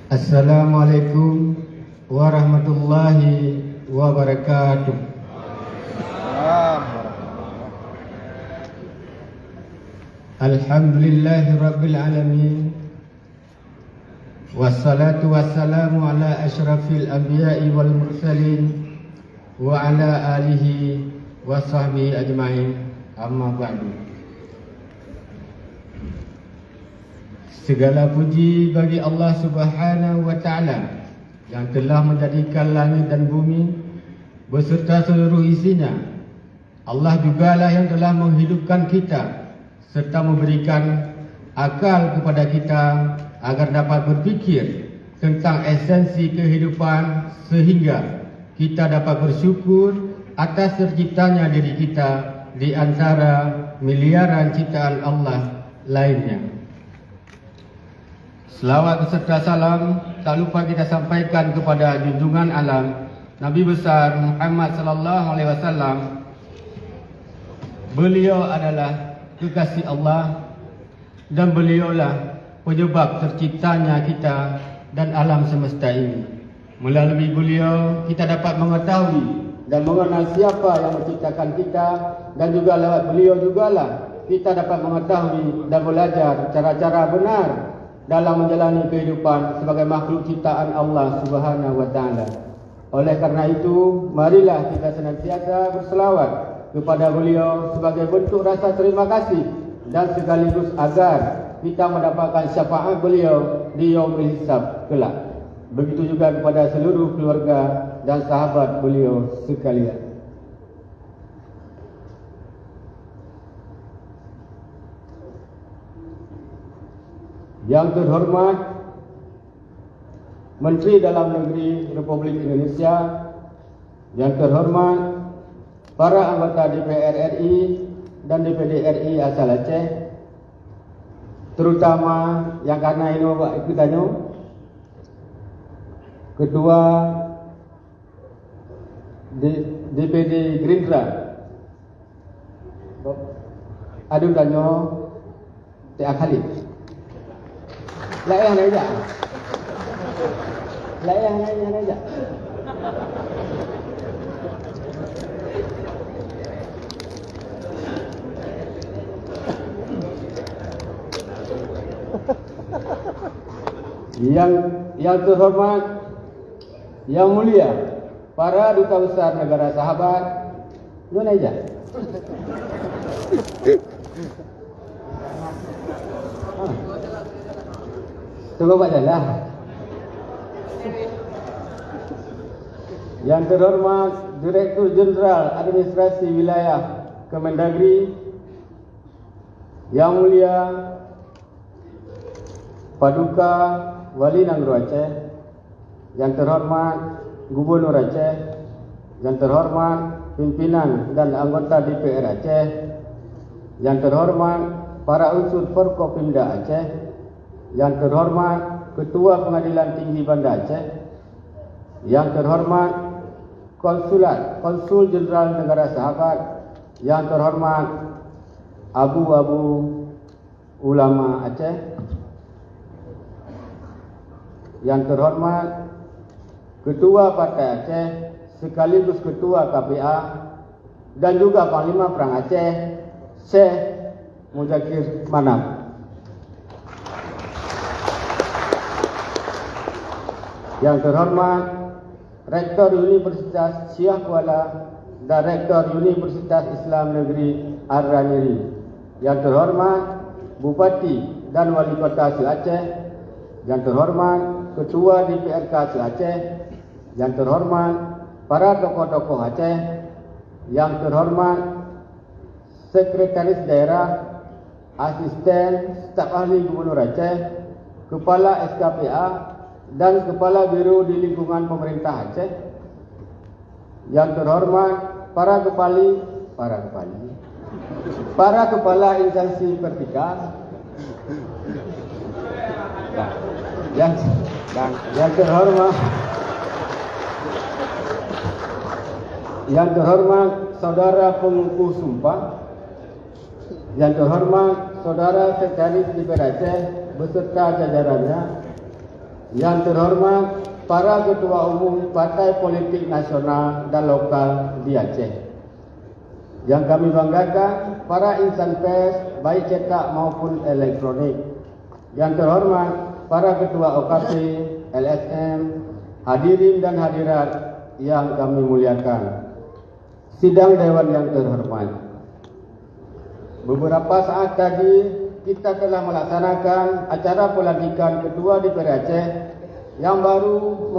Assalamualaikum warahmatullahi wabarakatuh. Alhamdulillahi rabbil alamin. Wassalatu wassalamu ala asyrafil anbiya'i wal mursalin wa ala alihi wa sahbihi ajma'in. Amma ba'du. Segala puji bagi Allah Subhanahu wa ta'ala yang telah menjadikan langit dan bumi beserta seluruh isinya. Allah jugalah yang telah menghidupkan kita serta memberikan akal kepada kita agar dapat berfikir tentang esensi kehidupan sehingga kita dapat bersyukur atas terciptanya diri kita di antara miliaran ciptaan Allah lainnya. Selawat beserta salam tak lupa kita sampaikan kepada junjungan alam Nabi besar Muhammad sallallahu alaihi wasallam. Beliau adalah kekasih Allah dan beliaulah penyebab terciptanya kita dan alam semesta ini. Melalui beliau kita dapat mengetahui dan mengenal siapa yang menciptakan kita, dan juga lewat beliau jugalah kita dapat mengetahui dan belajar cara-cara benar dalam menjalani kehidupan sebagai makhluk ciptaan Allah Subhanahu wa taala. Oleh karena itu, marilah kita senantiasa berselawat kepada beliau sebagai bentuk rasa terima kasih dan sekaligus agar kita mendapatkan syafaat beliau di yaumul hisab kelak. Begitu juga kepada seluruh keluarga dan sahabat beliau sekalian. Yang terhormat Menteri Dalam Negeri Republik Indonesia, yang terhormat para anggota DPR RI dan DPD RI asal Aceh, terutama yang karena ini Bapak ikutannya, Ketua DPD Gerindra, Aduh Danyo T.A. Khalid. Layak aja. Layak aja. Yang terhormat, yang mulia, para duta besar negara sahabat, mana aja? Coba bacalah. Yang terhormat Direktur Jenderal Administrasi Wilayah Kemendagri, yang mulia Paduka Wali Nangro Aceh, yang terhormat Gubernur Aceh, yang terhormat pimpinan dan anggota DPR Aceh, yang terhormat para unsur Forkopimda Aceh, yang terhormat Ketua Pengadilan Tinggi Banda Aceh, yang terhormat Konsul Jenderal Negara Sahabat, yang terhormat Abu-Abu Ulama Aceh, yang terhormat Ketua Partai Aceh sekaligus Ketua KPA dan juga Panglima Perang Aceh, Syekh Muzakir Manaf. Yang terhormat Rektor Universitas Syah Kuala dan Rektor Universitas Islam Negeri Ar-Raniri. Yang terhormat Bupati dan Wali Kota Aceh. Yang terhormat Ketua DPRK Aceh. Yang terhormat para tokoh-tokoh Aceh. Yang terhormat Sekretaris Daerah, Asisten Staf Ahli Gubernur Aceh, Kepala SKPA dan Kepala Biro di lingkungan pemerintah Aceh. Yang terhormat para kepala instansi vertikal. Yang terhormat saudara pengukuh sumpah, yang terhormat saudara Sekretaris DPR Aceh beserta jajarannya, Yang terhormat para ketua umum partai politik nasional dan lokal di Aceh. Yang kami banggakan para insan pers baik cetak maupun elektronik. Yang terhormat para ketua OKP, LSM, hadirin dan hadirat yang kami muliakan. Sidang Dewan yang terhormat. Beberapa saat tadi kita telah melaksanakan acara pelantikan Ketua DPR Aceh yang baru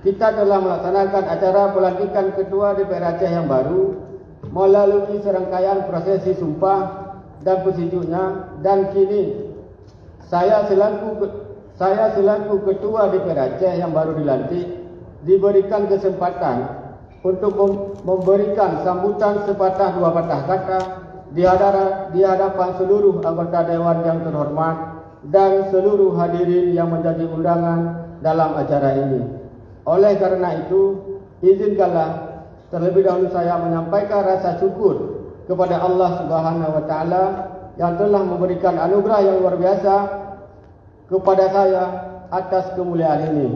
Kita telah melaksanakan acara pelantikan Ketua DPR Aceh yang baru melalui serangkaian prosesi sumpah dan persijuknya, dan kini saya selaku Ketua DPR Aceh yang baru dilantik diberikan kesempatan untuk memberikan sambutan sepatah dua patah kata di hadapan seluruh anggota Dewan yang terhormat dan seluruh hadirin yang menjadi undangan dalam acara ini. Oleh karena itu, izinkanlah terlebih dahulu saya menyampaikan rasa syukur kepada Allah Subhanahu wa taala yang telah memberikan anugerah yang luar biasa kepada saya atas kemuliaan ini.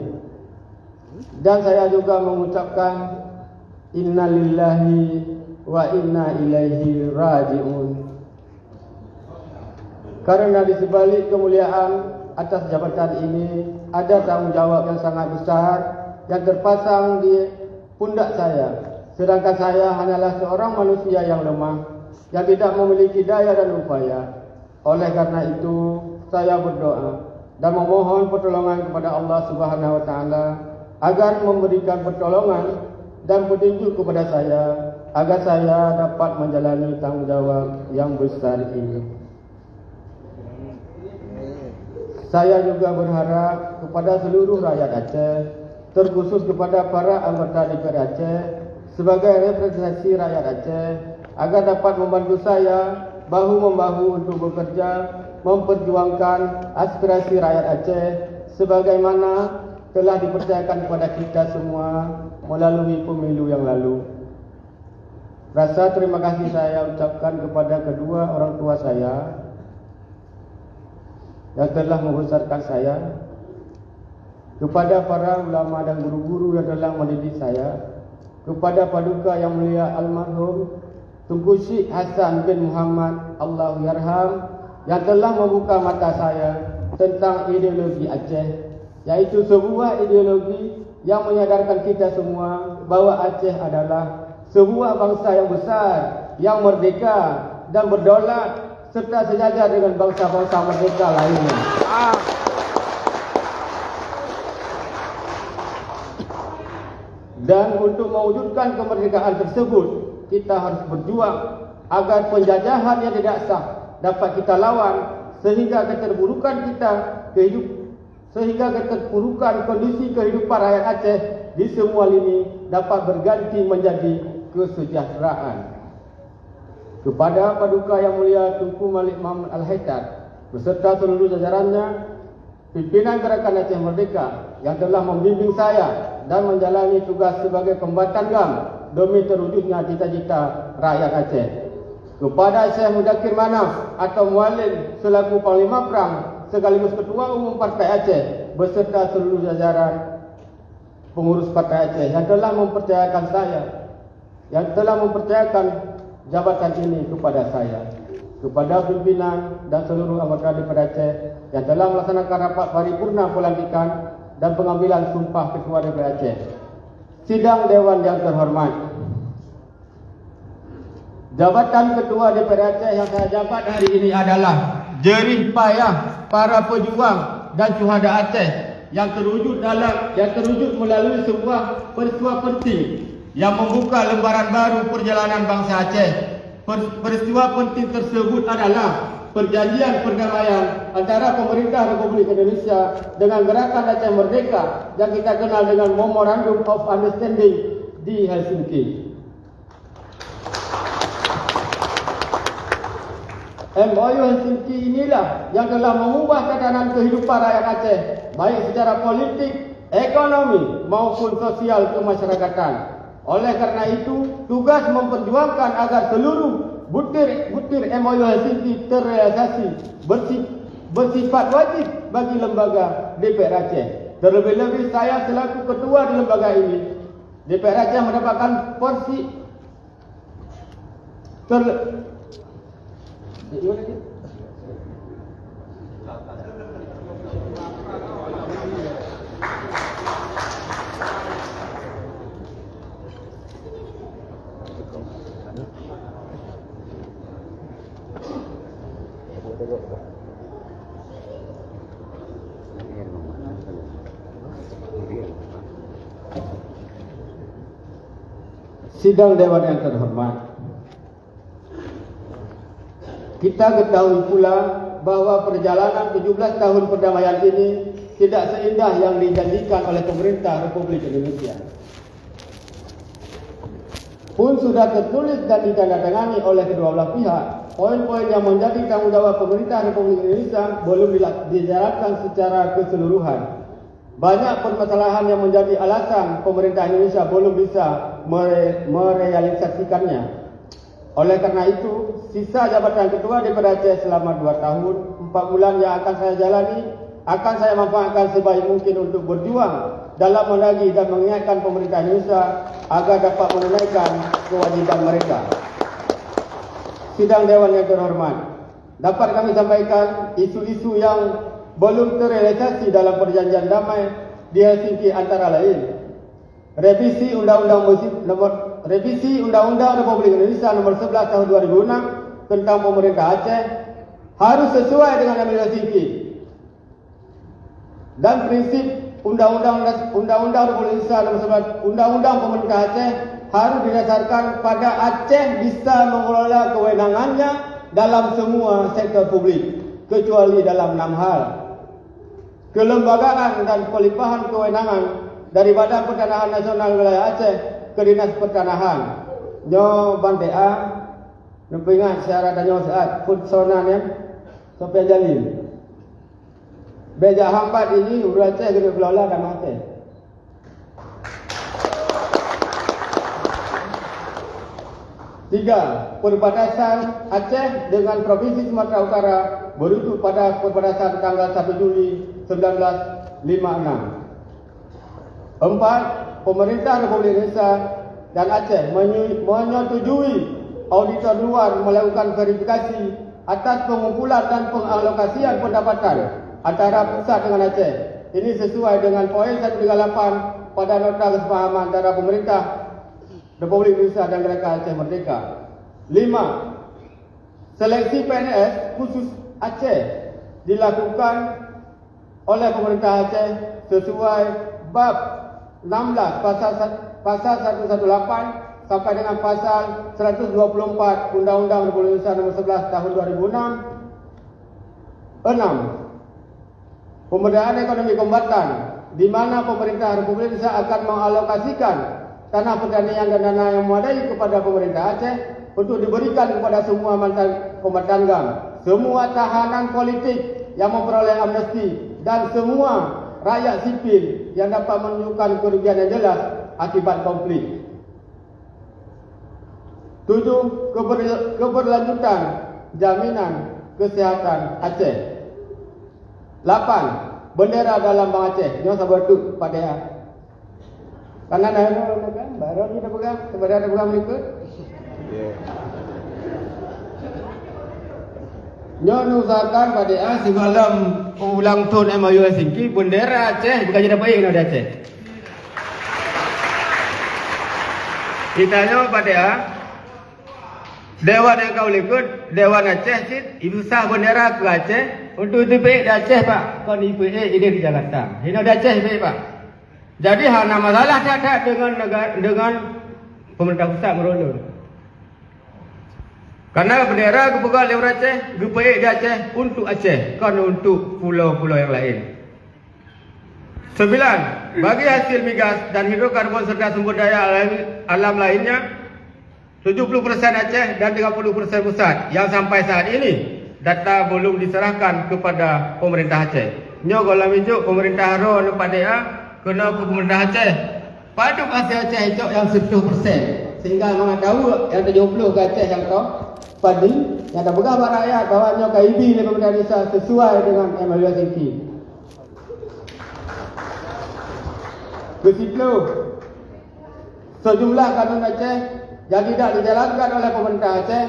Dan saya juga mengucapkan innalillahi wa inna ilaihi raji'un. Karena di sebalik kemuliaan atas jabatan ini ada tanggung jawab yang sangat besar yang terpasang di pundak saya. Sedangkan saya hanyalah seorang manusia yang lemah, yang tidak memiliki daya dan upaya. Oleh karena itu, saya berdoa dan memohon pertolongan kepada Allah Subhanahu wa taala agar memberikan pertolongan dan petunjuk kepada saya agar saya dapat menjalani tanggung jawab yang besar ini. Saya juga berharap kepada seluruh rakyat Aceh, terkhusus kepada para anggota DPR Aceh sebagai representasi rakyat Aceh, agar dapat membantu saya bahu-membahu untuk bekerja memperjuangkan aspirasi rakyat Aceh sebagaimana telah dipercayakan kepada kita semua melalui pemilu yang lalu. Rasa terima kasih saya ucapkan kepada kedua orang tua saya yang telah membesarkan saya, kepada para ulama dan guru-guru yang telah mendidik saya, kepada paduka yang mulia almarhum Tunku Syekh Hasan bin Muhammad Allahyarham yang telah membuka mata saya tentang ideologi Aceh, yaitu sebuah ideologi yang menyadarkan kita semua bahawa Aceh adalah sebuah bangsa yang besar, yang merdeka dan berdaulat serta sejajar dengan bangsa-bangsa merdeka lainnya. Dan untuk mewujudkan kemerdekaan tersebut, kita harus berjuang agar penjajahan yang tidak sah dapat kita lawan, sehingga keterpurukan kondisi kehidupan rakyat Aceh di semua lini dapat berganti menjadi kesejahteraan. Kepada paduka yang mulia Tunku Malik Muhammad Al-Haidar beserta seluruh jajarannya, pimpinan Gerakan Aceh Merdeka yang telah membimbing saya dan menjalani tugas sebagai kombatan GAM demi terwujudnya cita-cita rakyat Aceh. Kepada Syekh Mudakir Manaf atau Mualim selaku Panglima Perang sekaligus Ketua Umum Partai Aceh beserta seluruh jajaran pengurus Partai Aceh yang telah mempercayakan jabatan ini kepada saya, kepada pimpinan dan seluruh anggota DPR Aceh yang telah melaksanakan rapat paripurna pelantikan dan pengambilan sumpah Ketua DPR Aceh. Sidang Dewan yang terhormat, jabatan Ketua DPR Aceh yang saya jabat hari ini adalah jerih payah para pejuang dan syuhada Aceh yang terwujud melalui sebuah peristiwa penting yang membuka lembaran baru perjalanan bangsa Aceh. Peristiwa penting tersebut adalah perjanjian perdamaian antara pemerintah Republik Indonesia dengan Gerakan Aceh Merdeka yang kita kenal dengan Memorandum of Understanding di Helsinki. MOU Helsinki inilah yang telah mengubah tatanan kehidupan rakyat Aceh, baik secara politik, ekonomi maupun sosial kemasyarakatan. Oleh karena itu, tugas memperjuangkan agar seluruh butir MOU Helsinki terrealisasi bersifat wajib bagi lembaga DPR Aceh. Terlebih-lebih saya selaku ketua di lembaga ini, DPR Aceh mendapatkan porsi sidang dewan yang terhormat. Kita ketahui pula bahwa perjalanan 17 tahun perdamaian ini tidak seindah yang dijanjikan oleh pemerintah Republik Indonesia. Pun sudah tertulis dan ditandatangani oleh kedua belah pihak, poin-poin yang menjadi tanggung jawab pemerintah Republik Indonesia belum dijalankan secara keseluruhan. Banyak permasalahan yang menjadi alasan pemerintah Indonesia belum bisa merealisasikannya. Oleh karena itu, sisa jabatan ketua DPR Aceh selama 2 tahun, 4 bulan yang akan saya jalani, akan saya manfaatkan sebaik mungkin untuk berjuang dalam menagih dan mengingatkan pemerintah Indonesia agar dapat menunaikan kewajiban mereka. Sidang Dewan yang terhormat, dapat kami sampaikan isu-isu yang belum terrealisasi dalam perjanjian damai di Helsinki antara lain revisi Undang-Undang Republik Indonesia Nomor 11 Tahun 2006 tentang Pemerintah Aceh harus sesuai dengan yang di Helsinki, dan prinsip Undang-Undang Republik Indonesia Nomor 11 Undang-Undang Pemerintah Aceh harus didasarkan pada Aceh bisa mengelola kewenangannya dalam semua sektor publik kecuali dalam 6 hal. Kelembagaan dan pelimpahan kewenangan dari Badan Pertanahan Nasional Wilayah Aceh ke Dinas Pertanahan. Nyo Bantea, nempingat syarat dan nyo saat putsonan ya, Sofia Jalil. Beja hambat ini Uru Aceh kena kelola dan Aceh. Tiga, perbatasan Aceh dengan Provinsi Sumatera Utara berujuk pada perbatasan tanggal 1 Juli 1956. 4. Pemerintah Republik Indonesia dan Aceh menyetujui auditor luar melakukan verifikasi atas pengumpulan dan pengalokasian pendapatan antara pusat dengan Aceh. Ini sesuai dengan poin 138 pada nota kesepahaman antara pemerintah Republik Indonesia dan Gerakan Aceh Merdeka. 5. Seleksi PNS khusus Aceh dilakukan oleh pemerintah Aceh sesuai bab 16 pasal 118 sampai dengan pasal 124 Undang-Undang Republik Indonesia Nomor 11 Tahun 2006. 6. Pemberdayaan ekonomi kombatan, di mana pemerintah Republik Indonesia akan mengalokasikan tanah pertanian dan dana yang memadai kepada pemerintah Aceh untuk diberikan kepada semua mantan kombatan GAM, semua tahanan politik yang memperoleh amnesti, dan semua rakyat sipil yang dapat menunjukkan kerugian yang jelas akibat konflik. 7. Keberlanjutan jaminan kesihatan Aceh. 8. Bendera dalam Bang Aceh. Nyo sabar tu pada ya. Kanan ada pegang, baru kita pegang, sebenarnya ada pegang berikut. Nyo usahakan pada ya semalam ulang tahun MOU Helsinki, bendera Aceh bukan jadi baik ada Aceh. Kita nyo pada ya Dewan yang kau ikut, Dewan Aceh sit, ibu sah bendera ke Aceh untuk DPR di Aceh Pak. Kon IPA ini di Jakarta. Ini di Aceh Pak. Jadi hal nama masalah tak dengan pemerintah pusat merolong. Karena bendera kepegang oleh Aceh, DPR di Aceh untuk Aceh, kan untuk pulau-pulau yang lain. 9. Bagi hasil migas dan hidrokarbon serta sumber daya alam lainnya, 70% Aceh dan 30% pusat yang sampai saat ini data belum diserahkan kepada pemerintah Aceh. Nyo kalau minjuk pemerintah Haro pada ya kena pemerintah Aceh pada hasil Aceh itu yang 10%, sehingga orang tahu yang 70 ke Aceh yang tahu Padi yang tak pegang rakyat bahawanya KIB di pemerintah desa sesuai dengan MLUSNP. Ke-10, sejumlah kanun Aceh yang tidak dijalankan oleh pemerintah Aceh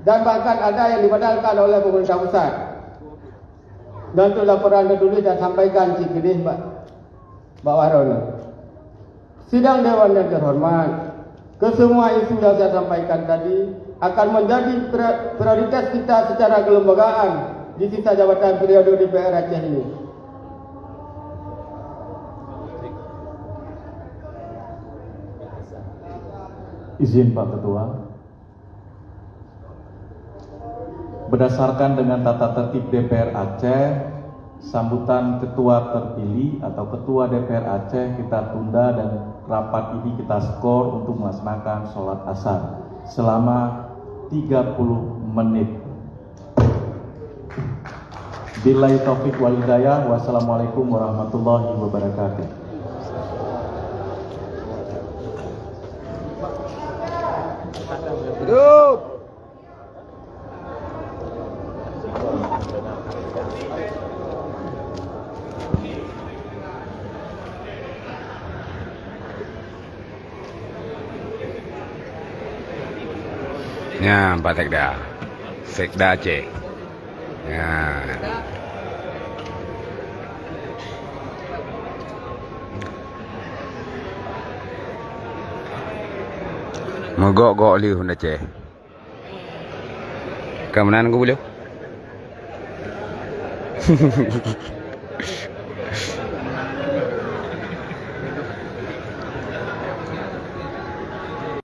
dan bahkan ada yang dibatalkan oleh pemerintah pusat. Dan itu laporan tertulis dan sampaikan Cikidih Mbak Warona. Sidang Dewan yang terhormat, kesemua isu yang saya sampaikan tadi akan menjadi prioritas kita secara kelembagaan di sisa jabatan periode DPR Aceh ini. Izin Pak Ketua. Berdasarkan dengan tata tertib DPR Aceh, sambutan ketua terpilih atau ketua DPR Aceh kita tunda dan rapat ini kita skor untuk melaksanakan sholat asar selama 30 menit. Billahi taufiq wal hidayah. Wassalamualaikum warahmatullahi wabarakatuh. Duduk. Ya, Pak Sekda Aceh. Ya. Mogok liu Honda Aceh. Kemenangan gue boleh.